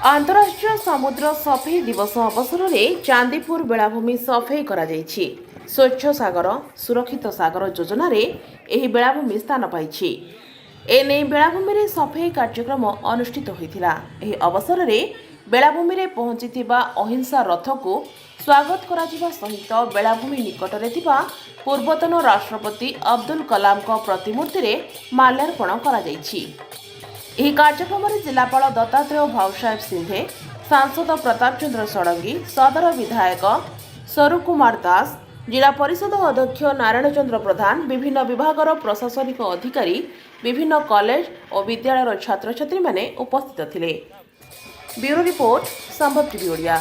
अंतरराष्ट्रीय समुद्र सफेई दिवस अवसर में चांदीपुर बेलाभूमि सफेई कराଯାଇଛି। स्वच्छ सागर सुरक्षित सागर योजना रे एही बेलाभूमि स्थान पाइछि। एने बेलाभूमि रे सफेई कार्यक्रम अनुष्ठित होइथिला। एही अवसर में बेलाभूमि रे पहुंचिथिबा अहिंसा रथ को स्वागत कराजिबा सहित बेलाभूमि निकट रे थिबा पूर्वतन राष्ट्रपति अब्दुल कलाम को प्रतिमूर्ति रे माल्यार्पण कराଯାଇଛି। ଏହି କାର୍ଯ୍ୟକ୍ରମରେ ଜିଲ୍ଲାପାଳ ଦତ୍ତାତ୍ରେୟ ଭାଉସାହେବ ସିଂହେ, ସାଂସଦ ପ୍ରତାପ ଚନ୍ଦ୍ର ଷଡ଼ଙ୍ଗୀ, ସଦର ବିଧାୟକ ସ୍ୱରୂପ କୁମାର ଦାସ, ଜିଲ୍ଲା ପରିଷଦ ଅଧ୍ୟକ୍ଷ ନାରାୟଣ ଚନ୍ଦ୍ର ପ୍ରଧାନ, ବିଭିନ୍ନ ବିଭାଗର ପ୍ରଶାସନିକ ଅଧିକାରୀ, ବିଭିନ୍ନ କଲେଜ ଓ ବିଦ୍ୟାଳୟର ଛାତ୍ରଛାତ୍ରୀମାନେ ଉପସ୍ଥିତ ଥିଲେ। ବ୍ୟୁରୋ ରିପୋର୍ଟ ସମ୍ବାଦ ଟିଭି ଓଡ଼ିଆ।